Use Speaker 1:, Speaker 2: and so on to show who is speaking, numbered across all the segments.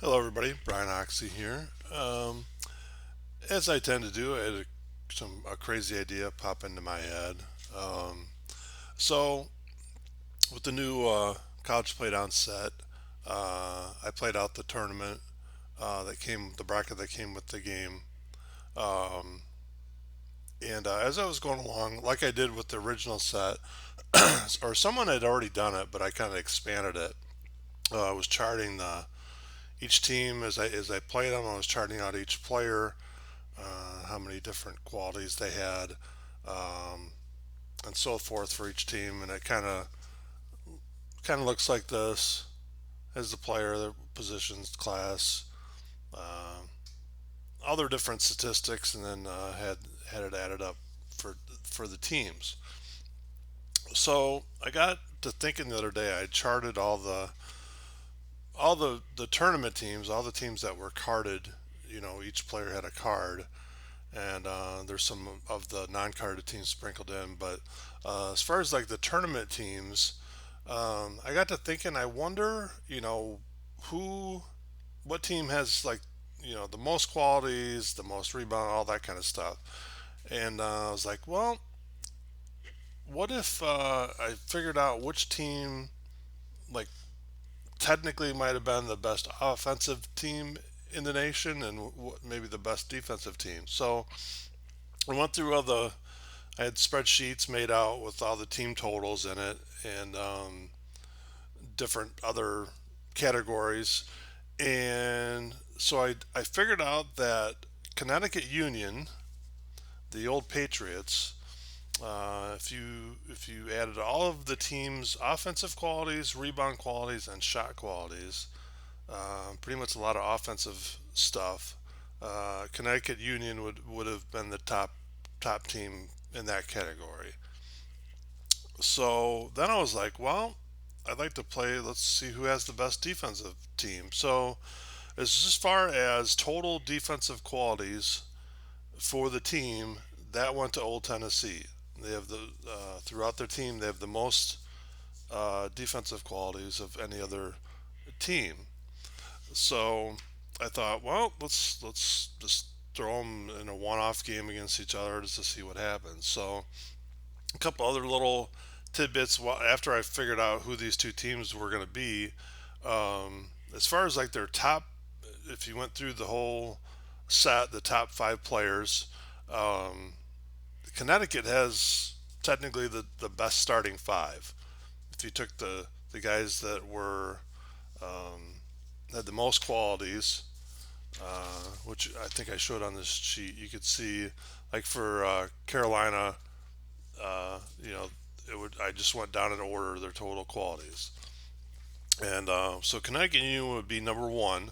Speaker 1: Hello, everybody. Brian Oxy here. As I tend to do, I had a crazy idea pop into my head. Um, so, with the new college playdown set, I played out the tournament the bracket that came with the game. Um, and as I was going along, like I did with the original set, or someone had already done it, but I kind of expanded it. I was charting each team as I played them. I was charting out each player, how many different qualities they had, um, and so forth for each team. And it kind of looks like this: as the player, their positions, class, uh, all their different statistics, and then had it added up for the teams. So I got to thinking the other day. I charted all the tournament teams, all the teams that were carded. Each player had a card, and there's some of the non-carded teams sprinkled in. But as far as like the tournament teams, I got to thinking. I wonder, who, what team has like, the most qualities, the most rebound, all that kind of stuff. And I was like, well, what if I figured out which team, like, technically might have been the best offensive team in the nation and maybe the best defensive team. So I went through I had spreadsheets made out with all the team totals in it and different other categories. And so I figured out that Connecticut Union, the Old Patriots, if you added all of the team's offensive qualities, rebound qualities, and shot qualities, pretty much a lot of offensive stuff, Connecticut Union would have been the top team in that category. So then I was like, well, I'd like to play. Let's see who has the best defensive team. So as far as total defensive qualities for the team, that went to Old Tennessee. They have throughout their team, they have the most defensive qualities of any other team. So I thought, well, let's just throw them in a one-off game against each other just to see what happens. So a couple other little tidbits after I figured out who these two teams were going to be. As far as like their top, if you went through the whole set, the top five players, um, Connecticut has technically the best starting five. If you took the guys that were had the most qualities, which I think I showed on this sheet, you could see like for Carolina, you know, I just went down in order of their total qualities, and so Connecticut Union would be number one,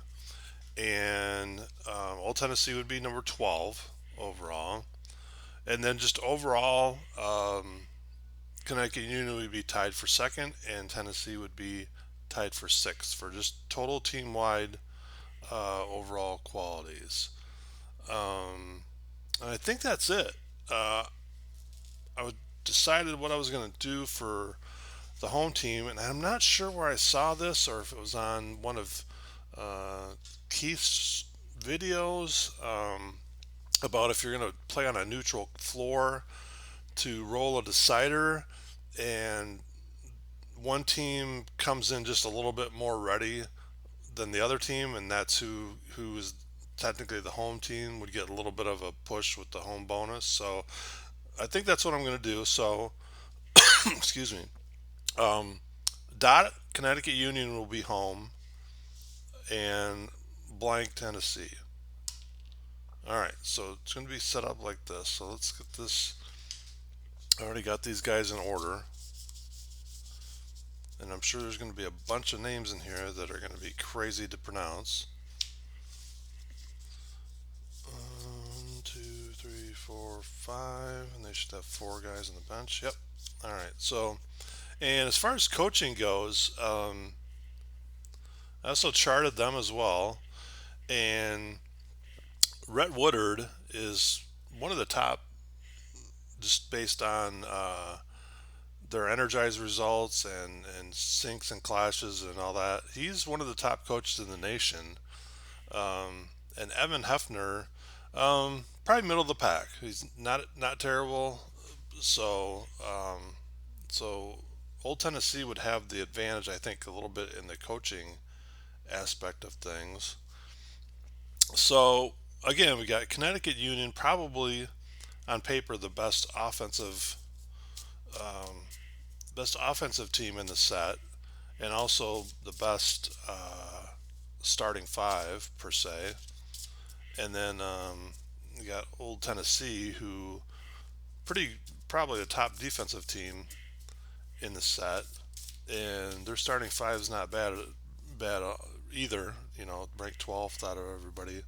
Speaker 1: and Old Tennessee would be number 12 overall, and then just overall, Connecticut Union would be tied for second, and Tennessee would be tied for sixth for just total team wide overall qualities. Um, and I think that's it. Uh, I decided what I was going to do for the home team, and I'm not sure where I saw this or if it was on one of Keith's videos about if you're going to play on a neutral floor to roll a decider, and one team comes in just a little bit more ready than the other team, and that's who is technically the home team would get a little bit of a push with the home bonus. So I think that's what I'm going to do. So excuse me. Um, Dot Connecticut Union will be home, and blank Tennessee. All right, so it's going to be set up like this. So let's get this. I already got these guys in order, and I'm sure there's going to be a bunch of names in here that are going to be crazy to pronounce. 1, 2, 3, 4, 5, and they should have four guys on the bench. Yep. All right. So, and as far as coaching goes, I also charted them as well. And Rhett Woodard is one of the top, just based on their energized results and syncs and clashes and all that. He's one of the top coaches in the nation. And Evan Hefner, probably middle of the pack. He's not terrible. So so Old Tennessee would have the advantage, I think, a little bit in the coaching aspect of things. So again, we got Connecticut Union, probably on paper the um, best offensive team in the set, and also the best starting five per se. And then you got Old Tennessee, who pretty probably a top defensive team in the set, and their starting five is not bad either. You know, ranked 12th out of everybody.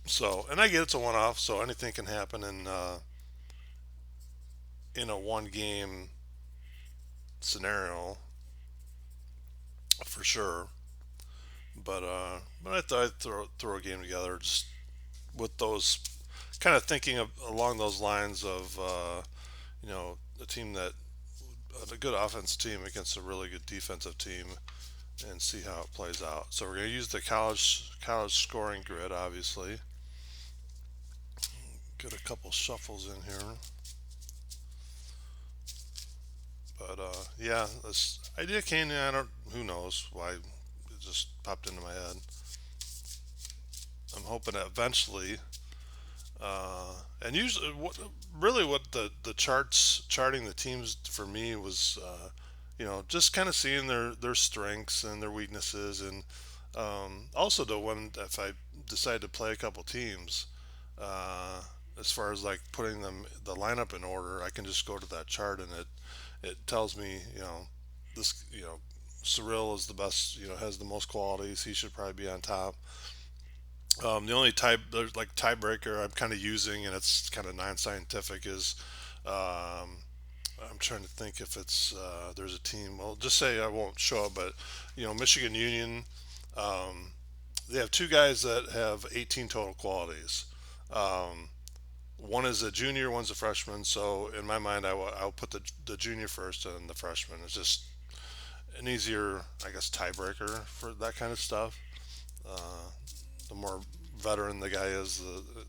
Speaker 1: So, and I get it's a one-off, so anything can happen in a one-game scenario for sure. But I thought I'd throw a game together just with those kind of thinking of along those lines of a team that a good offensive team against a really good defensive team and see how it plays out. So we're going to use the college scoring grid, obviously. Get a couple shuffles in here, but yeah, this idea came in. I don't. Who knows why it just popped into my head. I'm hoping that eventually, and usually, what the charting the teams for me was, just kind of seeing their strengths and their weaknesses, and also the one if I decide to play a couple teams, uh, as far as like putting them the lineup in order, I can just go to that chart and it tells me, this, Cyril is the best, has the most qualities. He should probably be on top. The only there's like tiebreaker I'm kind of using, and it's kind of non-scientific, is um, I'm trying to think if it's there's a team. Well, just say I won't show it, but Michigan Union, um, they have two guys that have 18 total qualities. Um, One is a junior, one's a freshman. So in my mind, I'll put the junior first and the freshman. It's just an easier, I guess, tiebreaker for that kind of stuff. Uh, the more veteran the guy is,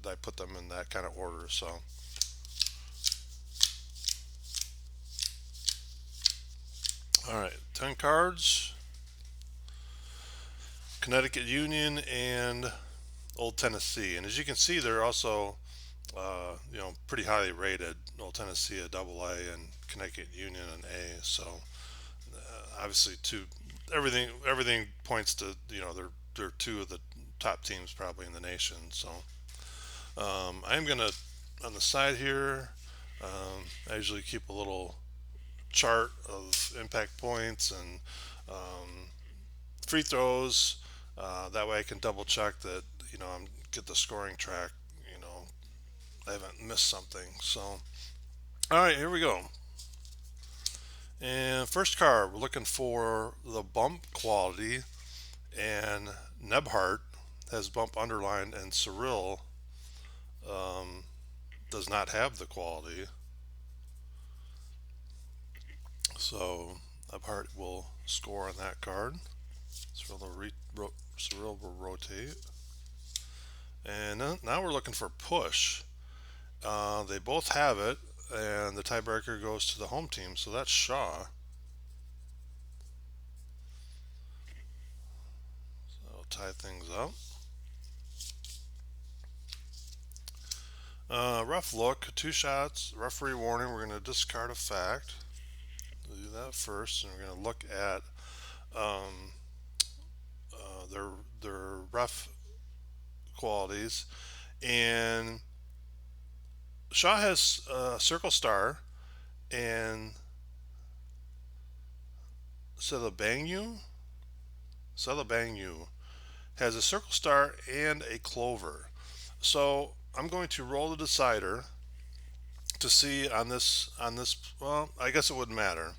Speaker 1: I put them in that kind of order. So, all right, 10 cards. Connecticut Union and Old Tennessee, and as you can see, they're also pretty highly rated. Old Tennessee a double A and Connecticut Union an A. So obviously, everything points to they're two of the top teams probably in the nation. So I'm gonna on the side here. I usually keep a little chart of impact points and free throws. That way I can double check that I'm get the scoring track. You know I haven't missed something. So all right, here we go. And first card, we're looking for the bump quality, and Nebhart has bump underlined, and Cyril um, does not have the quality. So Nebhart will score on that card. Cyril will rotate. And now we're looking for push. They both have it, and the tiebreaker goes to the home team, so that's Shaw. So I'll tie things up. Rough look, two shots, referee warning. We're going to discard a fact. We'll do that first, and we're going to look at um, their rough qualities. And Shaw has a circle star, and Celebangu has a circle star and a clover. So I'm going to roll the decider to see on this. Well, I guess it wouldn't matter.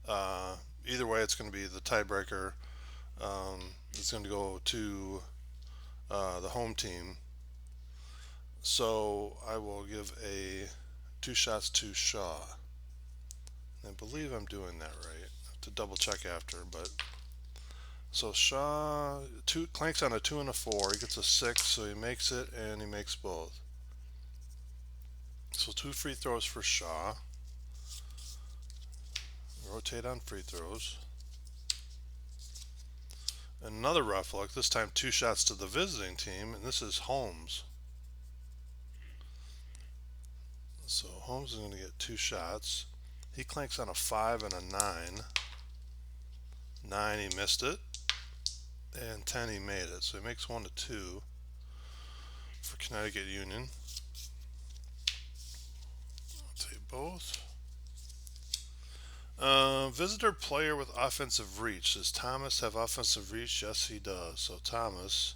Speaker 1: Uh, Either way, it's going to be the tiebreaker. It's going to go to the home team. So I will give a two shots to Shaw. I believe I'm doing that right. I have to double check after, but So Shaw clanks on a 2 and a 4. He gets a 6, so he makes it, and he makes both. So 2 free throws for Shaw. Rotate on free throws. Another rough look, this time 2 shots to the visiting team, and this is Holmes. So Holmes is going to get 2 shots. He clanks on a 5 and a 9. 9, he missed it. And 10, he made it. So he makes 1 to 2 for Connecticut Union. I'll take both. Visitor player with offensive reach. Does Thomas have offensive reach? Yes, he does. So Thomas,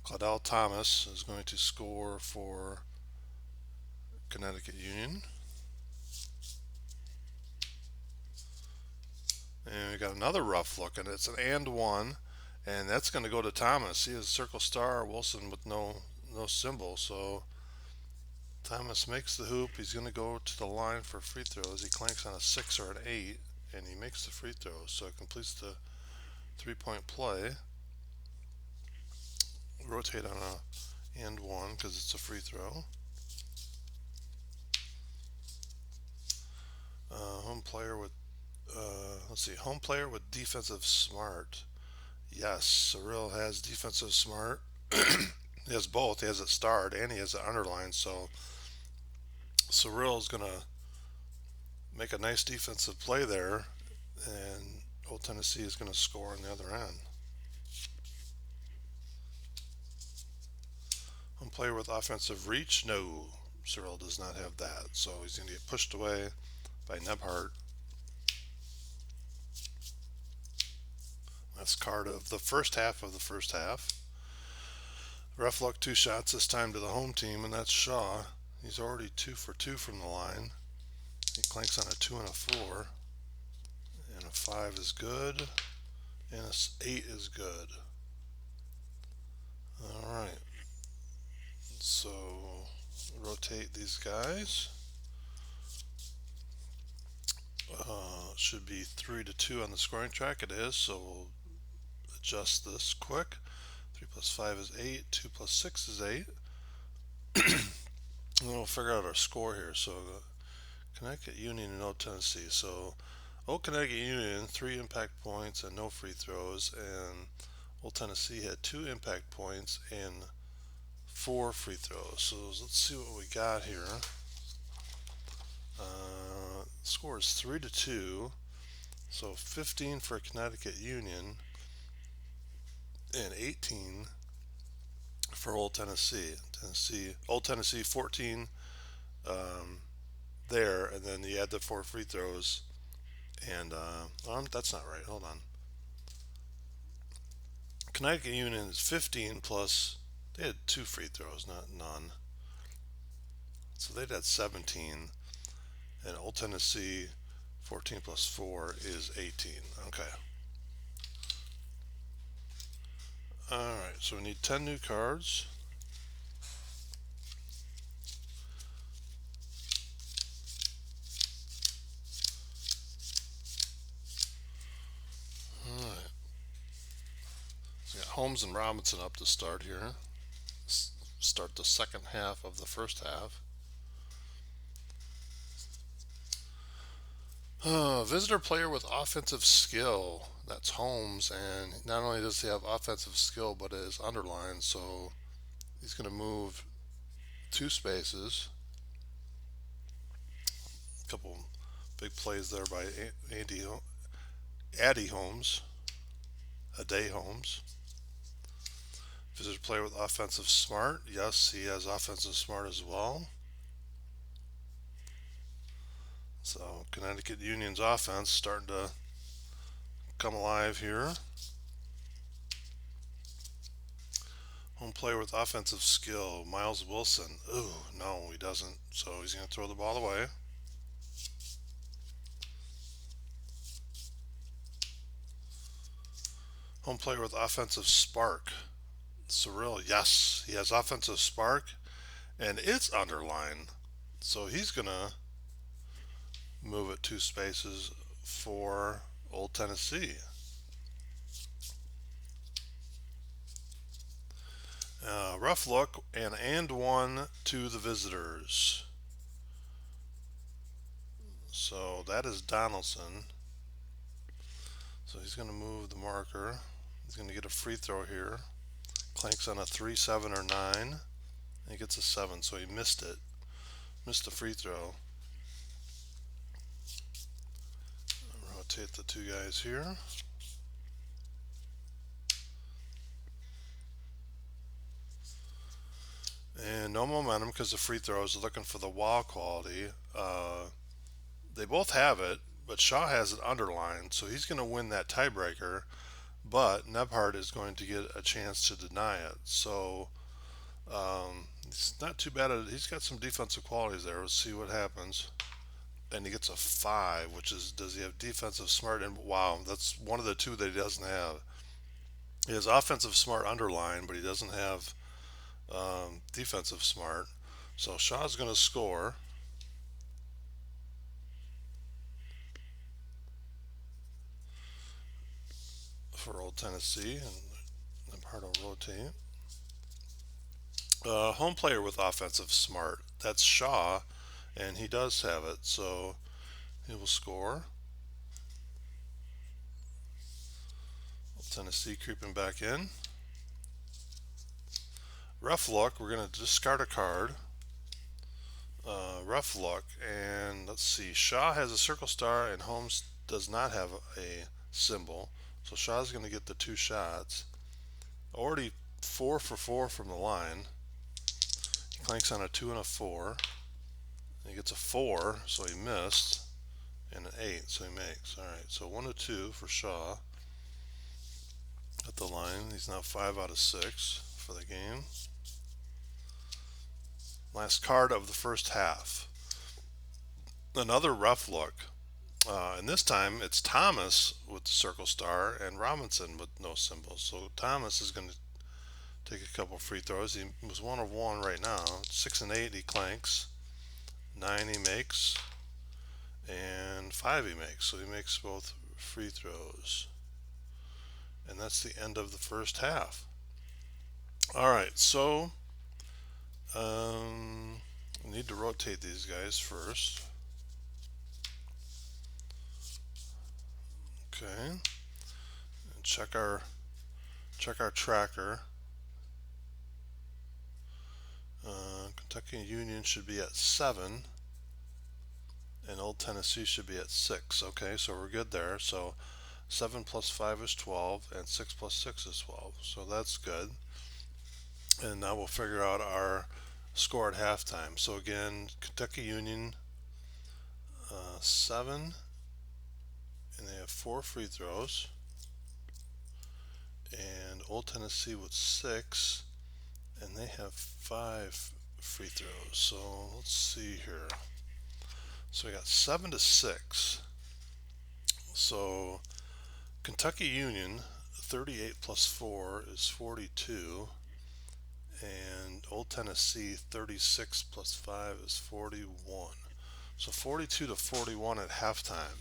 Speaker 1: Claudel Thomas, is going to score for Connecticut Union. And we got another rough look, and it's an and 1, and that's going to go to Thomas. He has circle star, Wilson with no symbol, so Thomas makes the hoop. He's going to go to the line for free throws. He clanks on a 6 or an 8, and he makes the free throws, so it completes the 3-point play. Rotate on a and 1 because it's a free throw. Home player with home player with defensive smart. Yes, Cyril has defensive smart. He has both. He has it starred and he has it underlined. So Cyril is going to make a nice defensive play there, and Old Tennessee is going to score on the other end. Home player with offensive reach? No, Cyril does not have that. So he's going to get pushed away by Nebhart. That's card of the first half of the first half. Rough luck 2 shots this time to the home team, and that's Shaw. He's already 2 for 2 from the line. He clanks on a 2 and a 4. And a 5 is good. And a 8 is good. Alright. So rotate these guys. Should be 3 to 2 on the scoring track. It is, so we'll adjust this quick. 3 plus 5 is 8. 2 plus 6 is 8. And then we'll figure out our score here. So Connecticut Union and Old Tennessee. So Old Connecticut Union, 3 impact points and no free throws. And Old Tennessee had 2 impact points and 4 free throws. So let's see what we got here. Score is 3 to 2. So 15 for Connecticut Union and 18 for Old Tennessee. Old Tennessee 14 there, and then you add the 4 free throws, and that's not right. Hold on. Connecticut Union is 15 plus. They had 2 free throws, not none. So they'd had 17, and Old Tennessee 14 plus 4 is 18. Okay. Alright, so we need 10 new cards. Alright. So we got Holmes and Robinson up to start here. Start the second half of the first half. Visitor player with offensive skill. That's Holmes, and not only does he have offensive skill, but it is underlined, so he's going to move 2 spaces. A couple big plays there by Addie Holmes. Ade Holmes. Visitor player with offensive smart. Yes, he has offensive smart as well. So Connecticut Union's offense starting to come alive here. Home player with offensive skill, Miles Wilson. Ooh, no, he doesn't. So he's going to throw the ball away. Home player with offensive spark, Cyril. Yes, he has offensive spark, and it's underlined. So he's going to move it 2 spaces for Old Tennessee. Rough look and one to the visitors. So that is Donaldson. So he's going to move the marker. He's going to get a free throw here. Clanks on a 3, 7, or 9. And he gets a 7, so he missed it. Missed the free throw. Rotate the two guys here. And no momentum because the free throws are looking for the wall quality. They both have it, but Shaw has it underlined, so he's going to win that tiebreaker. But Nebhard is going to get a chance to deny it. So it's not too bad. He's got some defensive qualities there. Let's see what happens. And he gets a 5, which is, does he have defensive smart? And wow, that's one of the two that he doesn't have. He has offensive smart underlined, but he doesn't have defensive smart. So Shaw's going to score. For Old Tennessee, and Nebhard will rotate. Home player with offensive smart. That's Shaw, and he does have it, so he will score. Old Tennessee creeping back in. Rough luck. We're going to discard a card. Rough luck, and let's see. Shaw has a circle star, and Holmes does not have a symbol. So Shaw's going to get the 2 shots. Already 4 for 4 from the line. He clanks on a 2 and a 4. He gets a 4, so he missed, and an 8, so he makes. All right, so 1 to 2 for Shaw at the line. He's now 5 out of 6 for the game. Last card of the first half. Another rough look. And this time it's Thomas with the circle star and Robinson with no symbol. So Thomas is going to take a couple free throws. He was 1 of 1 right now. 6 and 8 he clanks. 9 he makes. And 5 he makes. So he makes both free throws. And that's the end of the first half. All right, so we need to rotate these guys first. Okay, and check our tracker. Kentucky Union should be at 7, and Old Tennessee should be at 6. Okay, so we're good there. So 7 plus 5 is 12, and 6 plus 6 is 12. So that's good. And now we'll figure out our score at halftime. So again, Kentucky Union 7, and they have 4 free throws. And Old Tennessee with 6, and they have 5 free throws. So let's see here. So we got 7 to 6. So Kentucky Union 38 plus 4 is 42, and Old Tennessee 36 plus 5 is 41. So 42 to 41 at halftime.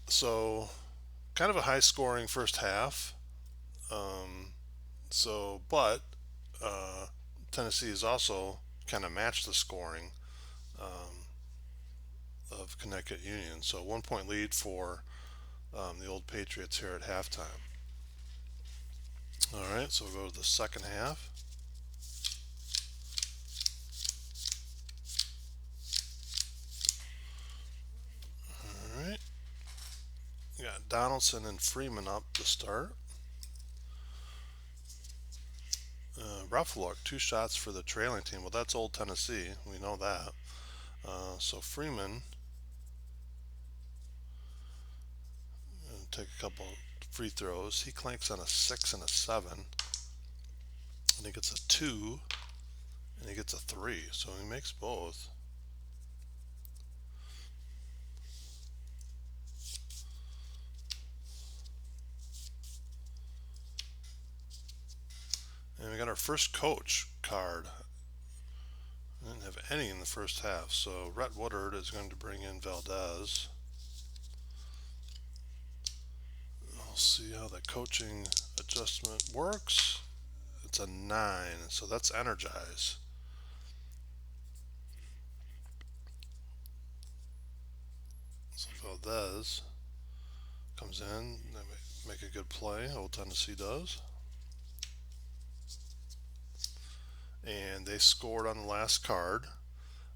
Speaker 1: So kind of a high scoring first half. But Tennessee has also kind of matched the scoring of Connecticut Union. So 1 point lead for the Old Patriots here at halftime. All right, so we'll go to the second half. All right, we got Donaldson and Freeman up to start. Rough look, 2 shots for the trailing team. Well, that's Old Tennessee. We know that. So Freeman take a couple free throws. He clanks on a 6 and a 7. And he gets a 2. And he gets a 3. So he makes both. And we got our first coach card. We didn't have any in the first half. So Rhett Woodard is going to bring in Valdez. We'll see how the coaching adjustment works. It's a 9, so that's energize. So Valdez comes in, make a good play. Old Tennessee does. And they scored on the last card,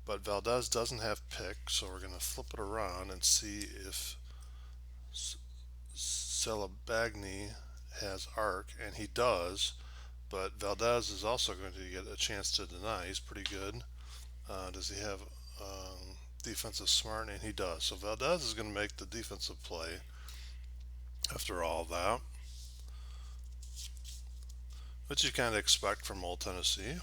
Speaker 1: but Valdez doesn't have pick, so we're going to flip it around and see if Celebagny has arc, and he does, but Valdez is also going to get a chance to deny. He's pretty good. Does he have defensive smart? And he does. So Valdez is going to make the defensive play after all that, which you kind of expect from Old Tennessee.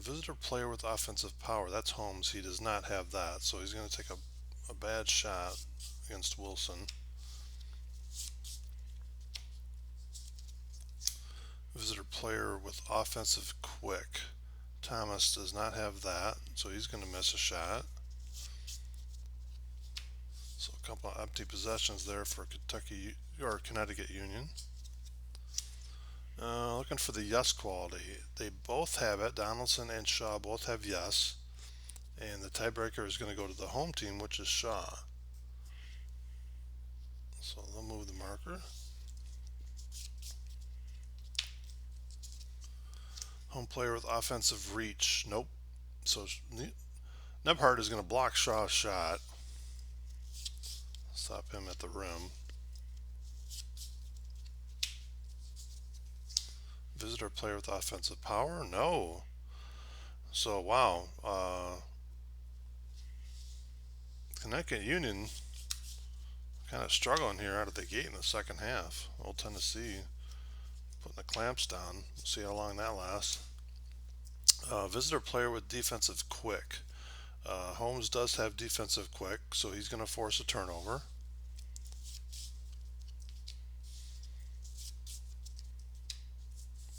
Speaker 1: Visitor player with offensive power. That's Holmes. He does not have that, so he's going to take a bad shot against Wilson. Visitor player with offensive quick. Thomas does not have that, so he's going to miss a shot. So a couple of empty possessions there for Connecticut Union. Looking for the yes quality. They both have it. Donaldson and Shaw both have yes. And the tiebreaker is going to go to the home team, which is Shaw. So they'll move the marker. Home player with offensive reach. Nope. So Nebhart is going to block Shaw's shot. Stop him at the rim. Visitor player with offensive power? No. So, wow. Connecticut Union kind of struggling here out of the gate in the second half. Old Tennessee putting the clamps down. We'll see how long that lasts. Visitor player with defensive quick. Holmes does have defensive quick, so he's going to force a turnover.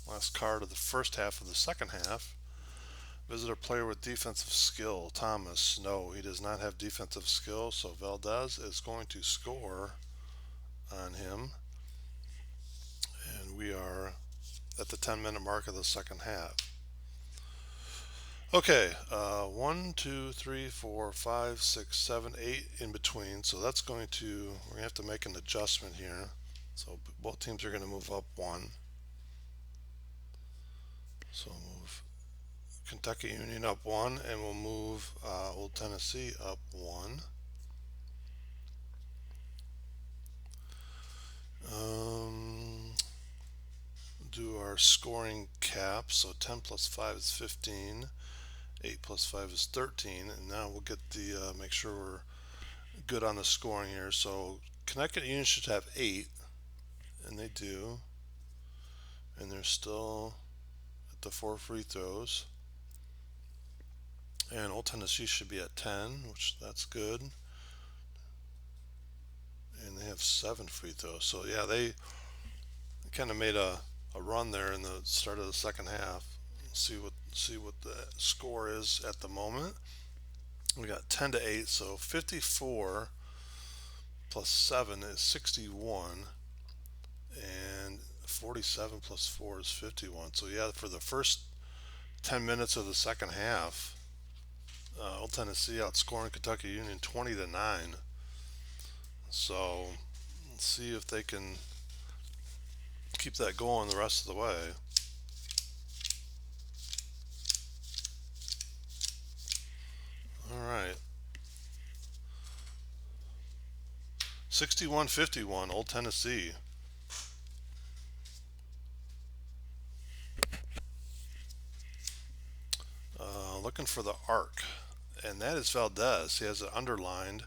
Speaker 1: Last card of the first half of the second half. Visitor player with defensive skill. Thomas. No, he does not have defensive skill, so Valdez is going to score on him. And we are at the 10-minute mark of the second half. Okay, 1, 2, 3, 4, 5, 6, 7, 8 in between. So that's we're going to have to make an adjustment here. So both teams are going to move up 1. So we'll move Kentucky Union up 1, and we'll move Old Tennessee up 1. Do our scoring cap. So 10 plus 5 is 15. 8 plus 5 is 13. And now we'll get the make sure we're good on the scoring here. So Connecticut Union should have 8, and they do. And they're still at the 4 free throws. And Old Tennessee should be at 10, which that's good. And they have 7 free throws. So yeah, they kind of made a run there in the start of the second half. See what the score is at the moment. We got 10 to 8, so 54 plus 7 is 61, and 47 plus 4 is 51. So yeah, for the first 10 minutes of the second half, Old Tennessee outscoring Kentucky Union 20 to 9. So let's see if they can keep that going the rest of the way. All right. 61-51, Old Tennessee. Looking for the arc, and that is Valdez. He has it underlined.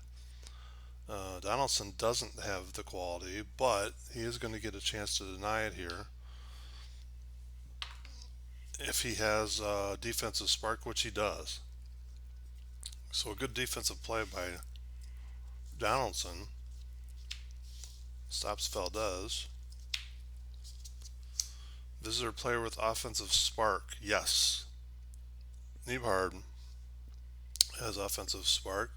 Speaker 1: Donaldson doesn't have the quality, but he is going to get a chance to deny it here if he has defensive spark, which he does. So a good defensive play by Donaldson stops Valdez. Visitor player with offensive spark. Yes. Niebhard has offensive spark.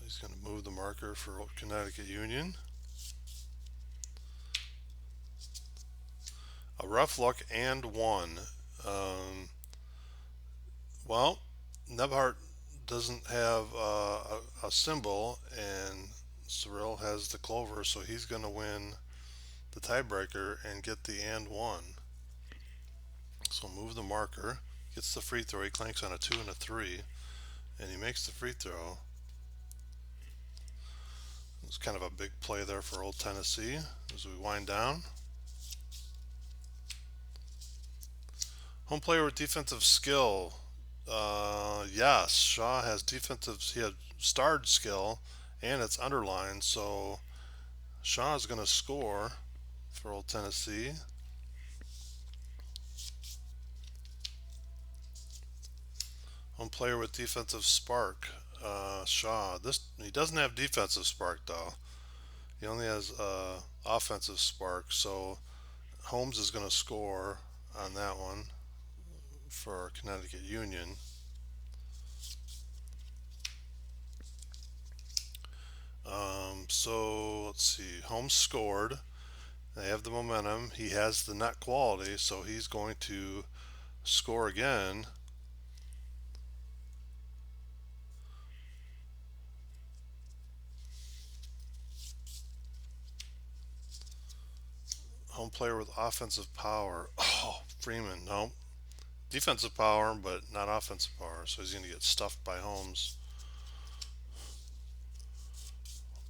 Speaker 1: he's going to move the marker for Connecticut Union. A rough look and one. Um, well, Nebhart doesn't have a symbol, and Cyril has the clover, so he's going to win the tiebreaker and get the and one. So move the marker, gets the free throw. He clanks on a 2 and a 3, and he makes the free throw. It's kind of a big play there for Old Tennessee as we wind down. Home player with defensive skill. Yes, Shaw has defensive. He had starred skill, and it's underlined. So Shaw is going to score for Old Tennessee. Home player with defensive spark. Shaw. He doesn't have defensive spark though. He only has offensive spark. So Holmes is going to score on that one for Connecticut Union. So let's see. Holmes scored. They have the momentum. He has the net quality, so he's going to score again. Home player with offensive power. Oh, Freeman. No. Defensive power, but not offensive power. So he's going to get stuffed by Holmes.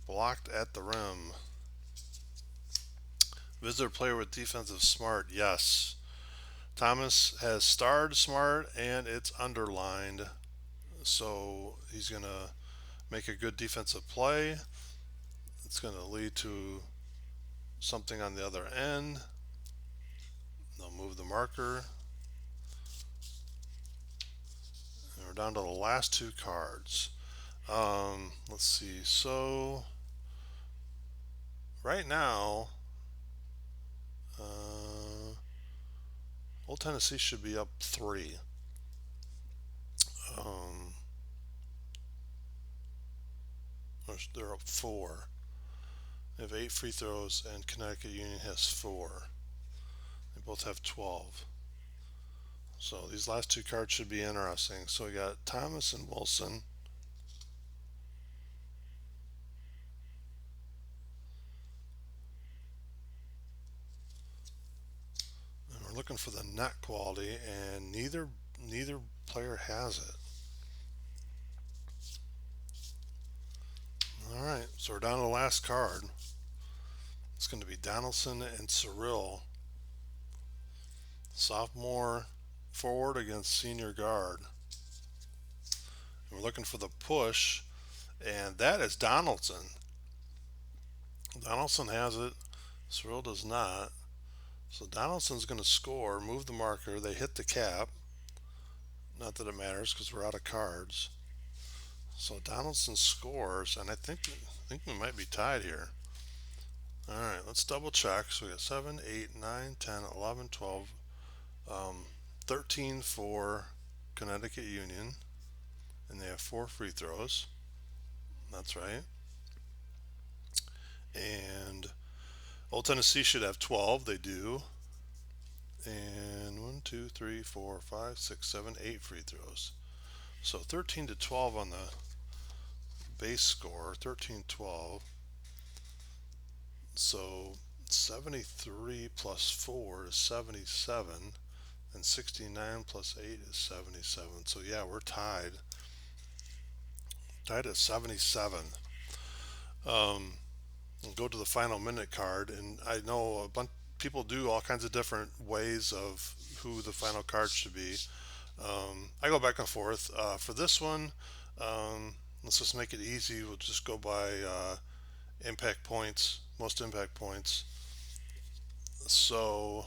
Speaker 1: Blocked at the rim. Visitor player with defensive smart. Yes. Thomas has starred smart and it's underlined. So he's going to make a good defensive play. It's going to lead to something on the other end. They'll move the marker. And we're down to the last two cards. Let's see. So right now, Old Tennessee should be up 3. Um, they're up 4. They have 8 free throws, and Connecticut Union has 4. They both have 12. So these last two cards should be interesting. So we got Thomas and Wilson. And we're looking for the net quality, and neither player has it. All right, so we're down to the last card. It's going to be Donaldson and Cyril. Sophomore forward against senior guard. And we're looking for the push, and that is Donaldson. Donaldson has it. Cyril does not. So Donaldson's going to score, move the marker. They hit the cap. Not that it matters because we're out of cards. So Donaldson scores, and I think we might be tied here. All right, let's double check. So we got 7, 8, 9, 10, 11, 12, 13 for Connecticut Union, and they have 4 free throws. That's right. And Old Tennessee should have 12. They do. And 1, 2, 3, 4, 5, 6, 7, 8 free throws. So 13 to 12 on the base score. 13-12. So 73 plus 4 is 77. And 69 plus 8 is 77. So yeah, we're tied. Tied at 77. We'll go to the final minute card, and I know a bunch people do all kinds of different ways of who the final card should be. I go back and forth. For this one, let's just make it easy. We'll just go by impact points, most impact points. So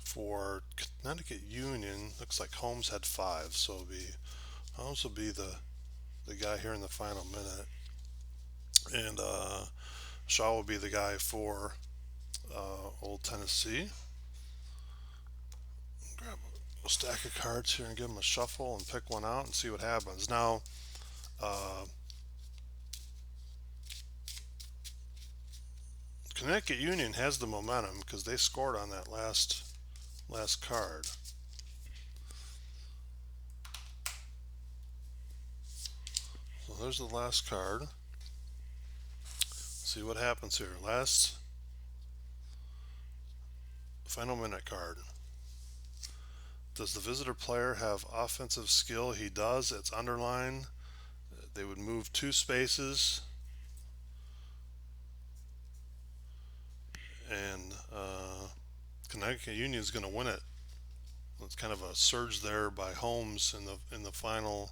Speaker 1: for Connecticut Union, looks like Holmes had 5, so Holmes will be the guy here in the final minute, and Shaw will be the guy for Old Tennessee. stack of cards here and give them a shuffle and pick one out and see what happens. Now, uh, Connecticut Union has the momentum because they scored on that last card. So there's the last card. See what happens here. Last final minute card. Does the visitor player have offensive skill? He does. It's underlined. They would move 2 spaces, and Connecticut Union is going to win it. It's kind of a surge there by Holmes in the final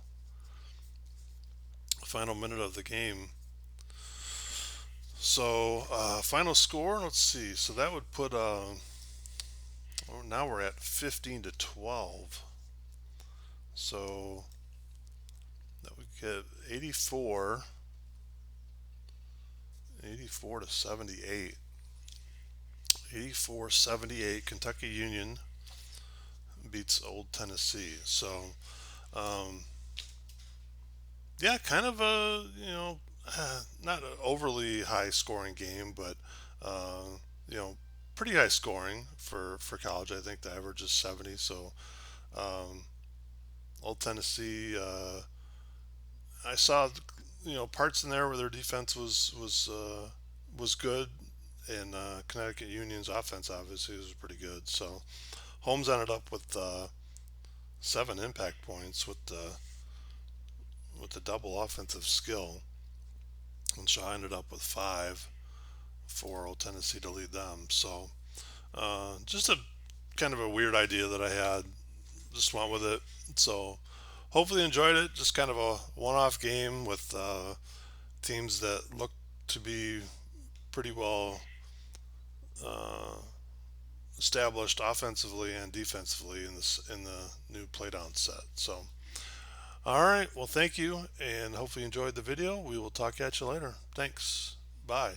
Speaker 1: minute of the game. So final score. Let's see. So that would put now we're at 15-12. So that would get 84 to 78. 84-78. Kentucky Union beats Old Tennessee. So yeah, kind of a not an overly high scoring game, but you know pretty high scoring for college. I think the average is 70. So Old Tennessee, I saw parts in there where their defense was good, and Connecticut Union's offense obviously was pretty good. So Holmes ended up with 7 impact points with the double offensive skill, and Shaw ended up with 5 for Old Tennessee to lead them. So just a kind of a weird idea that I had. Just went with it. So hopefully you enjoyed it. Just kind of a one-off game with teams that look to be pretty well uh, established offensively and defensively in the new playdown set. So all right, well thank you, and hopefully you enjoyed the video. We will talk at you later. Thanks. Bye.